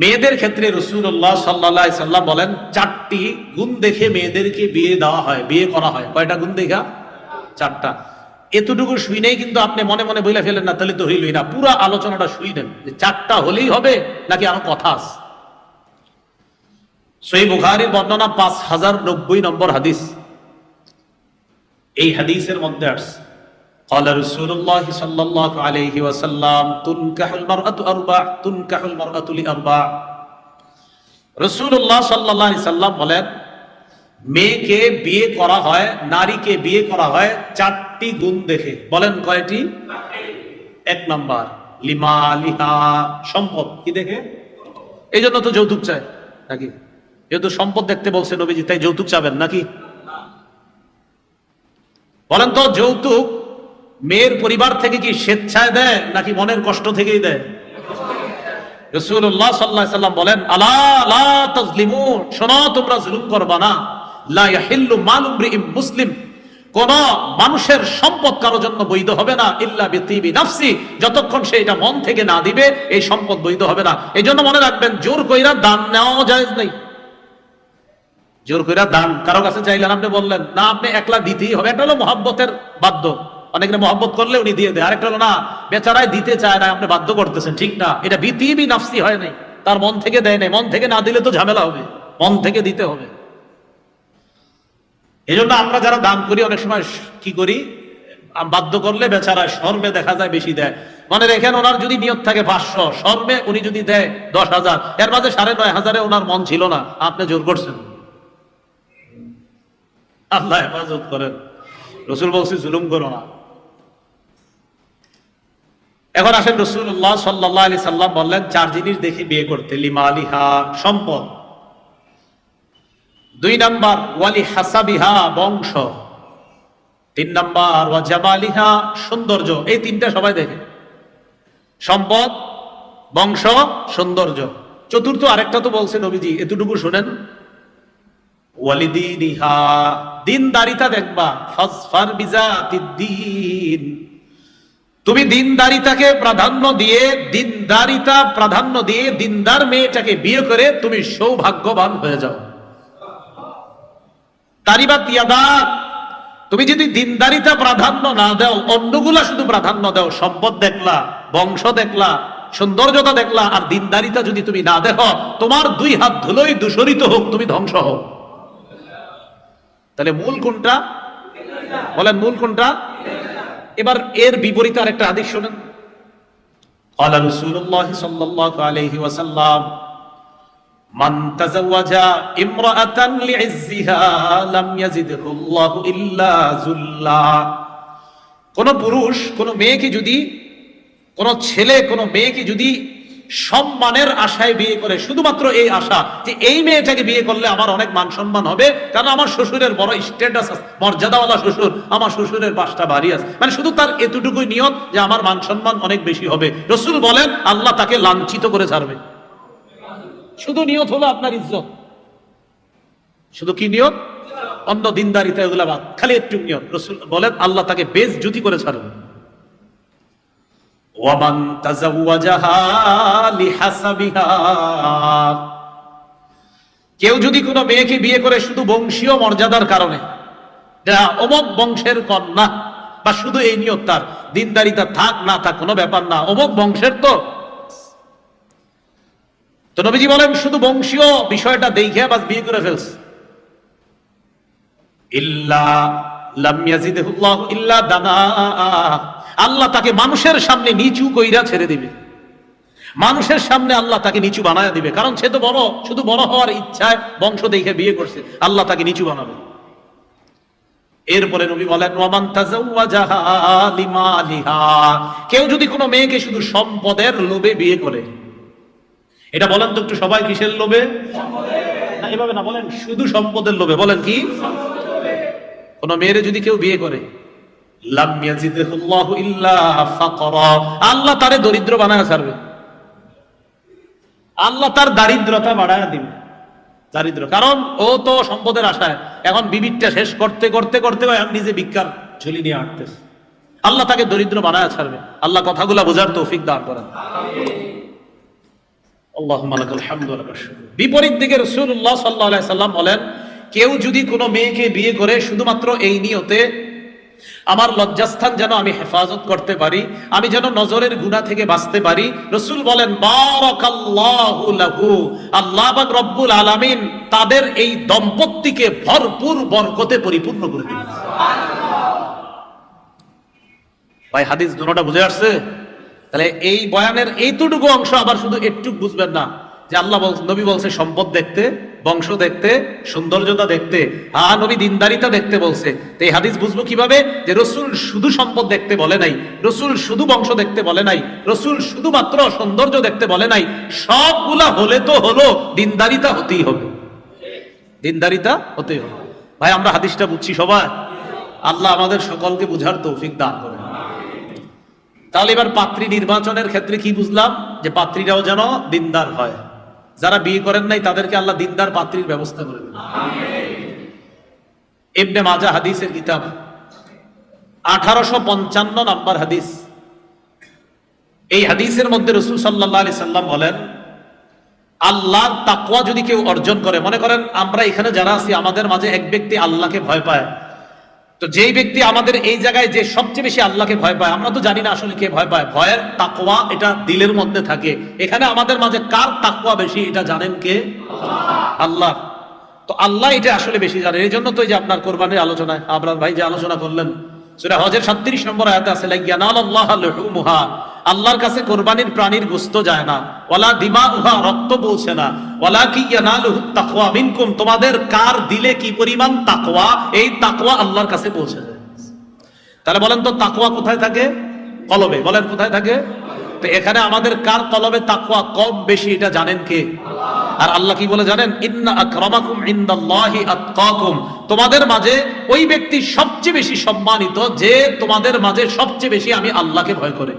মেয়েদের ক্ষেত্রে রাসূলুল্লাহ সাল্লাল্লাহু আলাইহি সাল্লাম বলেন, চারটি গুণ দেখে মেয়েদেরকে বিয়ে দেওয়া হয়, বিয়ে করা হয়। কয়টা গুণ দেখা? চারটা। এতটুকু শুনেই কিন্তু আপনি মনে মনে বলে ফেলেন না, তাহলে তো হইলই না। পুরো আলোচনাটা শুনেন যে চারটা হলেই হবে নাকি আরো কথা আছে। সহিহ বুখারীর বর্ণনা 5090 নম্বর হাদিস। এই হাদিসের মধ্যে আসছে, قال رسول الله صلى الله عليه وسلم تنكح المرأة أربع تنكح المرأة لأربع। রাসূলুল্লাহ সাল্লাল্লাহু আলাইহি সাল্লাম বলেন, মেয়েকে বিয়ে করা হয়, নারীকে বিয়ে করা হয় চারটি গুণ দেখে। বলেন কয়টি? এক নাম্বার লিমালিহা, সম্পদ। কি দেখে? এই জন্য তো যৌতুক চায় নাকি? যেহেতু সম্পদ দেখতে বলছে নবীজি, তাই যৌতুক চাবেন নাকি? বলেন তো, যৌতুক মেয়ের পরিবার থেকে কি স্বেচ্ছায় দেয় নাকি মনের কষ্ট থেকেই দেয়? রাসূলুল্লাহ সাল্লাল্লাহু আলাইহি সাল্লাম বলেন, আলা লা তাজলিমু, শোনো তোমরা জুলুম করবা না। লা ইয়াহিল্লু মালু ইমরিইম মুসলিম, কোন মানুষের সম্পদ কারোর জন্য বৈধ হবে না ইল্লা বিতিবি নাফসি, যতক্ষণ সে এটা মন থেকে না দিবে এই সম্পদ বৈধ হবে না। এই জন্য মনে রাখবেন, জোর কইরা দান নেওয়াও জায়েজ নেই। জোর কইরা দান কারো কাছে চাইলেন, আপনি বললেন না, আপনি একলা দিতেই হবে। একটা হলো মহব্বতের বাধ্য, অনেকে মহব্বত করলে উনি দিয়ে দেয়। আরেকটা হলো না, বেচারায় দিতে চায় না, আপনি বাধ্য করতেছেন, ঠিক না। এটা বিতিবি নাফসি হয় নাই, তার মন থেকে দেয় নাই। মন থেকে না দিলে তো ঝামেলা হবে, মন থেকে দিতে হবে। এই জন্য আমরা যারা দান করি অনেক সময় কি করি, বাধ্য করলে বেচারা শর্মে দেখা যায় বেশি দেয়। মনে রেখেন, ওনার যদি নিয়ত থাকে 500, শর্মে উনি যদি দেয় 10,000, এর মাঝে 9,500 ওনার মন ছিল না, আপনি জোর করছেন। আল্লাহ হেফাজত করেন। রাসূল বলছে জুলুম করো না। এখন আসেন, রাসূলুল্লাহ সাল্লাল্লাহু আলাইহি সাল্লাম বললেন চার জিনিস দেখে বিয়ে করতে। লিমালিহা, সম্পদ। 2 নাম্বার ওয়ালি হাসাবিহা, বংশ। 3 নাম্বার ওয়া জামালিহা, সৌন্দর্য। এই তিনটা সবাই দেখে, সম্পদ, বংশ, সৌন্দর্য। চতুর্থ আরেকটা তো বলছে নবীজি, এতটুকু শুনেন, ওয়ালিদিনিহা, দিনদারিতা দেখবা। ফাসফার বিজাতিদ্দিন, তুমি দিনদারিতাকে প্রাধান্য দিয়ে, দিনদার মেয়েটাকে বিয়ে করে তুমি সৌভাগ্যবান হয়ে যাও। তারিবাত ইয়াদাক, তুমি যদি দিনদারিতা প্রাধান্য না দাও, অন্যগুলা শুধু প্রাধান্য দাও, সম্পদ দেখলা, বংশ দেখলা, সৌন্দর্যতা দেখলা, আর দিনদারিতা যদি তুমি না দেখো, তোমার 2 হাত ধুলোই দূষরিত হোক, তুমি ধ্বংস হও। তাহলে মূল কোনটা? বলেন মূল কোনটা? এবার এর বিপরীতে আরেকটা হাদিস শুনেন। ক্বালা রাসূলুল্লাহ সাল্লাল্লাহু আলাইহি ওয়াসাল্লাম, মান তাযাওয়াজা ইমরাআতান লিইজ্জিহা লাম ইয়াজিদহুল্লাহু ইল্লা যুল্লা। কোন পুরুষ কোন মেয়েকে যদি, কোন ছেলে কোন মেয়েকে যদি সম্মানের আশায় বিয়ে করে, শুধুমাত্র এই আশা যে এই মেয়েটাকে বিয়ে করলে আমার অনেক মান সম্মান হবে, কারণ আমার শ্বশুরের বড় স্ট্যাটাস আছে, মর্যাদাওয়ালা শ্বশুর, আমার শ্বশুরের 5টা বাড়ি আছে, মানে শুধু তার এতটুকুই নিয়ত যে আমার মান সম্মান অনেক বেশি হবে, রাসূল বলেন আল্লাহ তাকে লাঞ্ছিত করে ছাড়বে। শুধু নিয়ত হলো আপনার ইজ্জত, শুধু কি নিয়ত? অন্য দিনদারিতা এগুলা বাদ, খালি একটু নিয়ত। রাসূল বলেন আল্লাহ তাকে বেইজ্জতি করে ছাড়বে। ওয়ামান তাযাওয়াজাহা লিহাসাবিহা, কেউ যদি কোনো মেয়েকে বিয়ে করে শুধু বংশীয় মর্যাদার কারণে, যা অমুক বংশের কন্যা, বা শুধু এই নিয়ত, তার দিনদারিতা থাক না থাক কোনো ব্যাপার না, অমুক বংশের তো নবীজি বলেন শুধু বংশীয় বিষয়টা দেখে বাস বিয়ে করে ফেলছে। ইল্লা লাম ইয়াজিদহুল্লাহু ইল্লা দানা, আল্লাহ তাকে মানুষের সামনে নিচু কইরা ছেড়ে দিবে। মানুষের সামনে আল্লাহ তাকে নিচু বানায় দিবে, কারণ সে তো বড়, শুধু বড় হওয়ার ইচ্ছায় বংশ দেখে বিয়ে করছে, আল্লাহ তাকে নিচু বানাবে। এরপরে নবী বলেন ওয়ামান তাযাওয়াজাহা লিমালিহা, কেউ যদি কোনো মেয়েকে শুধু সম্পদের লোভে বিয়ে করে, এটা বলেন তো একটু সবাই, কিসের লোভে? না এভাবে না, বলেন শুধু সম্পদের লোভে। বলেন কি? কোন মেয়েরে যদি কেউ বিয়ে করে, লাম ইয়াজিদহুল্লাহু ইল্লা ফাকরা, আল্লাহ তারে দরিদ্র বানায় ছাড়বে, আল্লাহ তার দারিদ্রতা বাড়ায় দিবে। দারিদ্র, কারণ ও তো সম্পদের আশায় এখন বিবিরটা শেষ করতে করতে করতে এখন নিজে ভিক্ষার ঝুলি নিয়ে হাঁটতেছে, আল্লাহ তাকে দরিদ্র বানায় ছাড়বে। আল্লাহ কথাগুলা বোঝার তৌফিক দান করেন। আল্লাহুম্মা লাকাল হামদু ওয়া লাকাশ শুকর। বিপরীত দিকে রাসূলুল্লাহ সাল্লাল্লাহু আলাইহি সাল্লাম বলেন, কেউ যদি কোনো মেয়েকে বিয়ে করে শুধুমাত্র এই নিয়তে আমার লজ্জাস্থান যেন আমি হেফাজত করতে পারি, আমি যেন নজরের গুনাহ থেকে বাঁচতে পারি, রাসূল বলেন বারাকাল্লাহু লাহু, আল্লাহ পাক রব্বুল আলামিন তাদের এই দম্পতিকে ভরপুর বরকতে পরিপূর্ণ করে দিবেন। ভাই হাদিস দুটোটা বুঝে আসছে? তাহলে এই বয়ানের এইটুকু অংশ আবার শুধু একটু বুঝবেন না যে আল্লাহ নবী বলছে সম্পদ দেখতে, বংশ দেখতে, সৌন্দর্যতা দেখতে, হ্যাঁ নবী দিনদারিতা দেখতে বলছে। তো এই হাদিস বুঝবো কিভাবে যে রসুল শুধু সম্পদ দেখতে বলে নাই, রসুল শুধু বংশ দেখতে বলে নাই, রসুল শুধুমাত্র সৌন্দর্য দেখতে বলে নাই, সবগুলা হলে তো হলো, দিনদারিতা হতেই হবে, দিনদারিতা হতেই হবে। ভাই আমরা হাদিসটা বুঝছি সবাই? আল্লাহ আমাদের সকলকে বুঝার তৌফিক দান করেন। তাহলে এবার পাত্রী নির্বাচনের ক্ষেত্রে কি বুঝলাম? যে পাত্রীরাও যেন দিনদার হয়, যারা বিয়ে করেন নাই তাদেরকে আল্লাহ দিনদার পাত্রীর ব্যবস্থা করে দেন। ইবনে মাজাহ হাদিসের কিতাব 1855 নাম্বার হাদিস। এই হাদিসের মধ্যে রাসূল সাল্লাল্লাহু আলাইহি সাল্লাম বলেন, আল্লাহর তাকওয়া যদি কেউ অর্জন করে, মনে করেন আমরা এখানে যারা আছি আমাদের মাঝে এক ব্যক্তি আল্লাহকে ভয় পায়, তো যেই ব্যক্তি আমাদের এই জায়গায় যে সবচেয়ে বেশি আল্লাহকে ভয় পায়, আমরা তো জানি না আসলে কে ভয় পায়, ভয়ের তাকওয়া এটা দিলের মধ্যে থাকে। এখানে আমাদের মাঝে কার তাকওয়া বেশি এটা জানেন কে? আল্লাহ। তো আল্লাহ এটা আসলে বেশি জানেন। এই জন্য তো এই যে আপনার কোরবানির আলোচনায় আপনার ভাই যে আলোচনা করলেন, সূরা হজের 37 নম্বর আয়াতে আছে লা ইয়ানালাল্লাহু লুহুমুহা, আল্লাহর কাছে কোরবানির প্রাণীর গোশত যায় না, ওয়ালা দিমাউহা, রক্ত পৌঁছে না, ওয়ালাকি ইয়ানালুহুত তাকওয়া মিনকুম, তোমাদের কার দিলে কি পরিমাণ তাকওয়া, এই তাকওয়া আল্লাহর কাছে পৌঁছে যায়। তাহলে বলেন তো তাকওয়া কোথায় থাকে? কলবে। বলেন কোথায় থাকে? তো এখানে আমাদের কার কলবে তাকওয়া কম বেশি এটা জানেন কে? আর আল্লাহ কি বলে জানেন? ইন্না আকরামাকুম ইনদাল্লাহি আতকাকুম, তোমাদের মাঝে ওই ব্যক্তি সবচেয়ে বেশি সম্মানিত যে তোমাদের মাঝে সবচেয়ে বেশি আমি আল্লাহকে ভয় করে।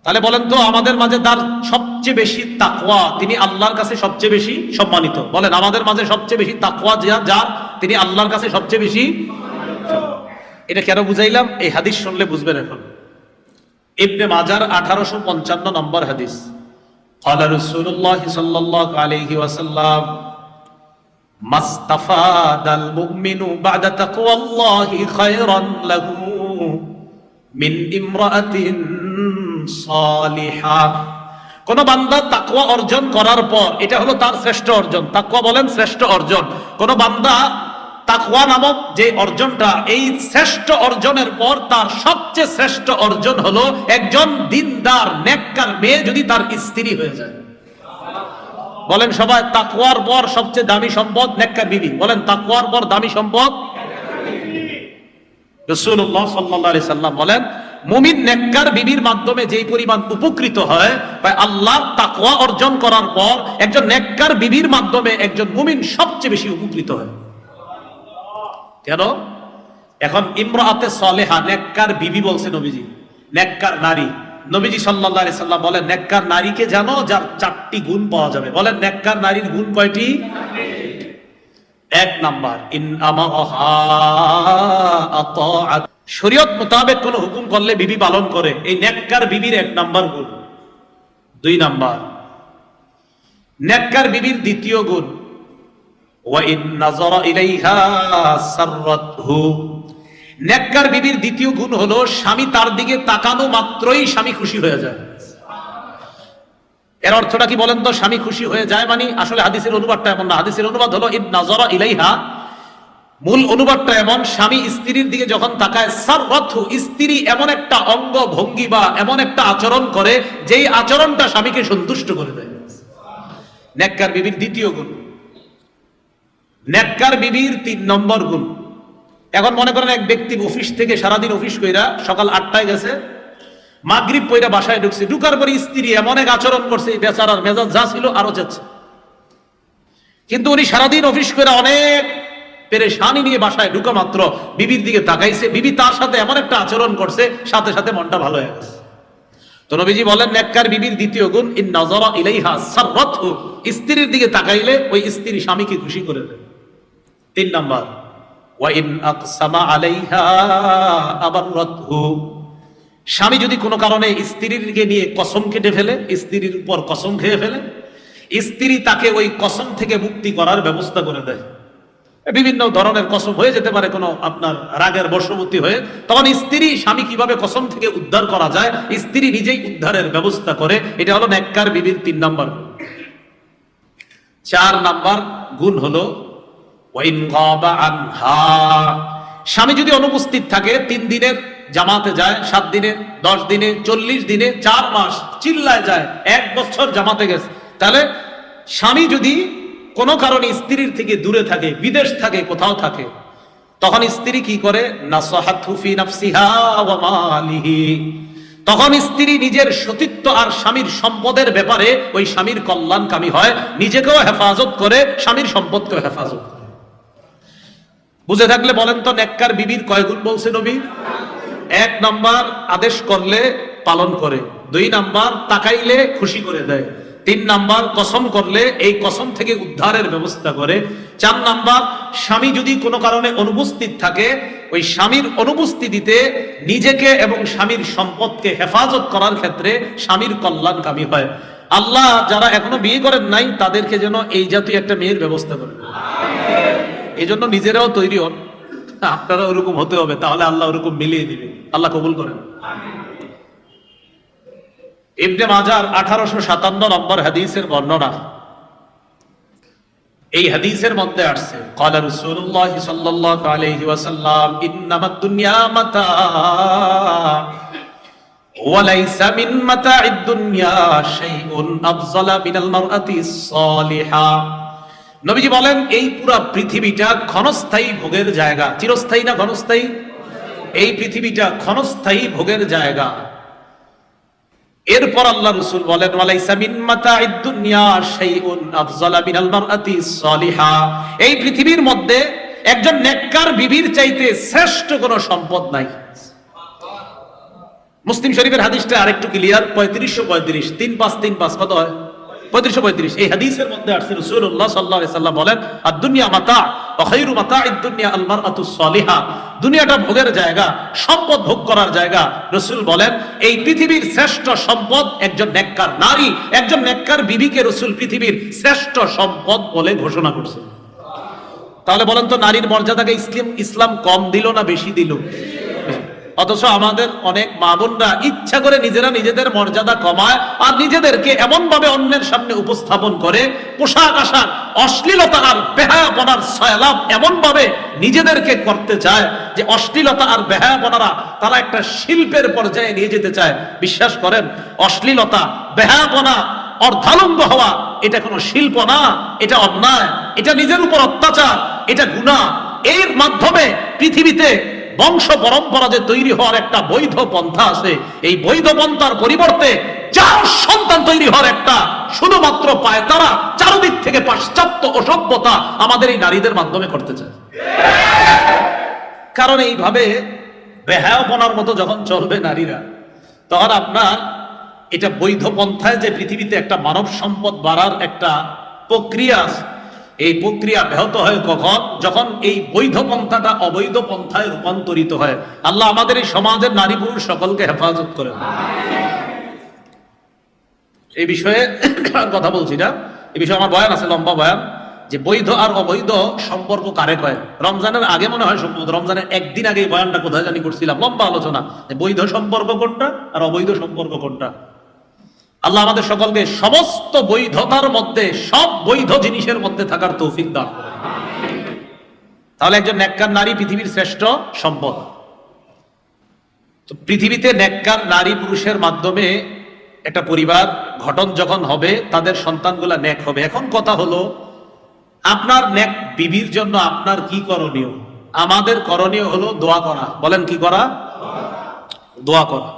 তাহলে বলেন তো আমাদের মাঝে তার সবচেয়ে বেশি তাকওয়া, তিনি আল্লাহর কাছে সবচেয়ে বেশি সম্মানিত। বলেন আমাদের মাঝে সবচেয়ে বেশি তাকওয়া যার, তিনি আল্লাহর কাছে সবচেয়ে বেশি। এটা কেন বুঝাইলাম? এই হাদিস শুনলে বুঝবেন। এখন ইবনে মাজার 1855 নম্বর হাদিস। قال رسول الله صلى الله عليه وسلم ما استفاد المؤمن بعد تقوى الله خيرا له من امرأة صالحة। কোন বান্দা তাকওয়া অর্জন করার পর, এটা হলো তার শ্রেষ্ঠ অর্জন। তাকওয়া বলেন শ্রেষ্ঠ অর্জন। কোন বান্দা তাকওয়া নামক যে অর্জনটা, এই শ্রেষ্ঠ অর্জনের পর তার সবচেয়ে শ্রেষ্ঠ অর্জন হলো একজন দিনদার নেককার মেয়ে যদি তার স্ত্রী হয়ে যায়। বলেন সবাই, তাকওয়ার পর সবচেয়ে দামি সম্পদ নেককার বিবি। বলেন তাকওয়ার পর দামি সম্পদ। রাসূলুল্লাহ সাল্লাল্লাহু আলাইহি সাল্লাম বলেন, মুমিন নেককার বিবির মাধ্যমে যেই পরিমাণ উপকৃত হয়, আল্লাহর তাকওয়া অর্জন করার পর একজন নেককার বিবির মাধ্যমে একজন মুমিন সবচেয়ে বেশি উপকৃত হয়। কেন? এখন ইমরাতে সালেহা, নেককার বিবি বলছে নবীজি, নেককার নারী। নবীজি সাল্লাল্লাহু আলাইহি সাল্লাম বলেন নেককার নারীকে জানো যার 4টি গুণ পাওয়া যাবে। বলেন নেককার নারীর গুণ কয়টি? 1 নাম্বার, ইন আমাহা আতাআত, শরীয়ত মোতাবেক কোন হুকুম করলে বিবি পালন করে, এই নেককার বিবির 1 নাম্বার গুণ। 2 নাম্বার, নেককার বিবির দ্বিতীয় গুণ, ওয়া ইন নাযারা ইলাইহা সাররাতহু, নেককার বিবির দ্বিতীয় গুণ হলো স্বামী তার দিকে তাকানো মাত্রই স্বামী খুশি হয়ে যায়। এর অর্থটা কি বলেন তো? স্বামী খুশি হয়ে যায় মানে আসলে হাদিসের অনুবাদটা এমন না। হাদিসের অনুবাদ হলো ইন নাযারা ইলাইহা, মূল অনুবাদটা এমন, স্বামী স্ত্রীর দিকে যখন তাকায়, সাররাতহু, স্ত্রী এমন একটা অঙ্গ ভঙ্গি বা এমন একটা আচরণ করে যেই আচরণটা স্বামীকে সন্তুষ্ট করে দেয়। নেককার বিবির দ্বিতীয় গুণ। নেককার বিবির 3 নম্বর গুণ। এখন মনে করেন এক ব্যক্তি অফিস থেকে সারাদিন অফিস কইরা সকাল 8টায় গেছে, মাগরিব পইরা বাসায় ঢুকছে, ঢুকার পরে স্ত্রী এমন এক আচরণ করছে, বেচারার মেজাজ যা ছিল আরো যাচ্ছে। কিন্তু উনি সারাদিন অফিস করে অনেক পেরেশানি নিয়ে বাসায় ঢুকা মাত্র বিবির দিকে তাকাইছে, বিবি তার সাথে এমন একটা আচরণ করছে, সাথে সাথে মনটা ভালো হয়ে গেছে। তো নবীজি বলেন নেককার বিবির দ্বিতীয় গুণ, ইন নাযারা ইলাইহা সাররাতহু, স্ত্রীর দিকে তাকাইলে ওই স্ত্রী স্বামীকে খুশি করে দেয়। 3 নাম্বার, ওয়া ইন আকসামা আলাইহা আবাররাতহু, স্বামী যদি কোনো কারণে স্ত্রীকে নিয়ে কসম কেটে ফেলে, স্ত্রীর উপর কসম খেয়ে ফেলে, স্ত্রী তাকে ওই কসম থেকে মুক্তি করার ব্যবস্থা করে দেয়। বিভিন্ন ধরনের কসম হয়ে যেতে পারে কোনো আপনার রাগের বশবর্তী হয়ে, তখন স্ত্রী স্বামী কিভাবে কসম থেকে উদ্ধার করা যায় স্ত্রী নিজেই উদ্ধারের ব্যবস্থা করে। এটা হলো নেককার বিবির 3 নাম্বার। 4 নাম্বার গুণ হলো ওয়াইন গাবা আনহা, স্বামী যদি অনুপস্থিত থাকে, 3 দিনের জামাতে যায়, 7 দিনে, 10 দিনে, 40 দিনে, 4 মাস চিল্লায় যায়, 1 বছর জামাতে গেছে, তাহলে স্বামী যদি কোনো কারণে স্ত্রীর থেকে দূরে থাকে, বিদেশ থাকে, কোথাও থাকে, তখন স্ত্রী কি করে? নাসাহাতহু ফি নাফসিহা ওয়া মালিহি, তখন স্ত্রী নিজের সতীত্ব আর স্বামীর সম্পদের ব্যাপারে ওই স্বামীর কল্যাণকামী হয়, নিজেকেও হেফাজত করে, স্বামীর সম্পদকেও হেফাজত করে। বুঝে থাকলে বলেন তো নেককার বিবির কয় গুণ বলছে নবী? 1 নাম্বার আদেশ করলে পালন করে, 2 নাম্বার তাকাইলে খুশি করে দেয়, 3 নাম্বার কসম করলে এই কসম থেকে উদ্ধারের ব্যবস্থা করে, 4 নাম্বার স্বামী যদি কোনো কারণে অনুপস্থিত থাকে, ওই স্বামীর অনুপস্থিতিতে নিজেকে এবং স্বামীর সম্পদকে হেফাজত করার ক্ষেত্রে স্বামীর কল্যাণকামী হয়। আল্লাহ যারা এখনো বিয়ে করেন নাই তাদেরকে যেন এই জাতীয় একটা মেয়ের ব্যবস্থা করে। এই জন্য নিজেরাও তৈরি হন, আপনারা ওরকম হতে হবে, তাহলে আল্লাহ ওরকম মিলিয়ে দিবে। আল্লাহ কবুল করেন। ইবনে মাজার 1857 নম্বর হাদিসের বর্ণনা। এই হাদিসের মধ্যে আসছে ক্বালা রাসূলুল্লাহ সাল্লাল্লাহু আলাইহি ওয়াসাল্লাম ইন্নামাদ দুনিয়া মাতা ওয়া লাইসা মিন মাতা'id দুনিয়া শাইউন আফযালা মিনাল মারআতিস সালিহা। নবীজি বলেন এই পুরা পৃথিবীটা ক্ষণস্থায়ী ভোগের জায়গা। চিরস্থায়ী না ক্ষণস্থায়ী? এই পৃথিবীটা ক্ষণস্থায়ী ভোগের জায়গা। এরপর আল্লাহ রাসূল বলেন ওয়ালাইসা মিন মাতা'id দুনিয়া শাইউন আফযালা মিনাল মারআতিস সালিহা, এই পৃথিবীর মধ্যে একজন নেককার বিবির চাইতে শ্রেষ্ঠ কোনো সম্পদ নাই। মুসলিম শরীফের হাদিসটা আরেকটু ক্লিয়ার, 3535, 3535 কত হয়? 3535। এই হাদিসের মধ্যে আসছে রাসূলুল্লাহ সাল্লাল্লাহু আলাইহি সাল্লাম বলেন আদ-দুনিয়া মাতা ওয়া খায়রু মাতা'id দুনিয়া আল মারআতুস সালিহা, দুনিয়াটা ভোগের জায়গা, সম্পদ ভোগ করার জায়গা। রাসূল বলেন এই পৃথিবীর শ্রেষ্ঠ সম্পদ একজন নেককার নারী, একজন নেককার বিবিকে রাসূল পৃথিবীর শ্রেষ্ঠ সম্পদ বলে ঘোষণা করছেন। তাহলে বলেন তো নারীর মর্যাদাকে ইসলাম কম দিল না বেশি দিল? অথচ আমাদের অনেক মা বোনরা ইচ্ছা করে নিজেরা নিজেদের মর্যাদা কমায় আর নিজেদেরকে এমন ভাবে অন্যের সামনে উপস্থাপন করে, পোশাক আশাক, অশ্লীলতা আর বেহায়াপনার সয়লাভ এমন ভাবে নিজেদেরকে করতে চায় যে অশ্লীলতা আর বেহায়াপনারা তারা একটা শিল্পের পর্যায়ে নিয়ে যেতে চায়। বিশ্বাস করেন, অশ্লীলতা, বেহায়াপনা, অর্ধালঙ্গ হওয়া এটা কোনো শিল্প না, এটা অন্যায়, এটা নিজের উপর অত্যাচার, এটা গুনাহ। এর মাধ্যমে পৃথিবীতে বংশ পরম্পরা যে তৈরি হওয়ার একটা বৈধ পন্থা আছে, এই বৈধ পন্থার পরিবর্তে 4 সন্তান তৈরি হওয়ার একটা শুধুমাত্র পায়তারা, চারদিক থেকে পাশ্চাত্য অসভ্যতা আমাদের এই নারীদের মাধ্যমে করতে চায়। কারণ এইভাবে বেহায়াপনার মতো যখন চলবে নারীরা, তখন আপনার এটা বৈধ পন্থায় যে পৃথিবীতে একটা মানব সম্পদ বাড়ার একটা প্রক্রিয়া আছে, এই প্রক্রিয়া ব্যাহত হয় কখন? যখন এই বৈধ পন্থাটা অবৈধ পন্থায় রূপান্তরিত হয়। আল্লাহ আমাদের এই সমাজের নারী পুরুষ সকলকে হেফাজত করেন। এই বিষয়ে কথা বলছি না, এই বিষয়ে আমার বয়ান আছে, লম্বা বয়ান, যে বৈধ আর অবৈধ সম্পর্ক কারে কয়। রমজানের আগে মনে হয় সম্ভবত, রমজানের একদিন আগে এই বয়ানটা কোথায় জানি করছিলাম, লম্বা আলোচনা, যে বৈধ সম্পর্ক কোনটা আর অবৈধ সম্পর্ক কোনটা। আল্লাহ আমাদের সকলকে সমস্ত বৈধতার মধ্যে, সব বৈধ জিনিসের মধ্যে থাকার তৌফিক দান করেন। তাহলে একজন নেককার নারী পৃথিবীর শ্রেষ্ঠ সম্পদ। তো পৃথিবীতে নেককার নারী পুরুষের মাধ্যমে একটা পরিবার গঠন যখন হবে, তাদের সন্তানগুলা নেক হবে। এখন কথা হলো আপনার নেক বিবির জন্য আপনার কি করণীয়? আমাদের করণীয় হলো দোয়া করা। বলেন কি করা? দোয়া করা।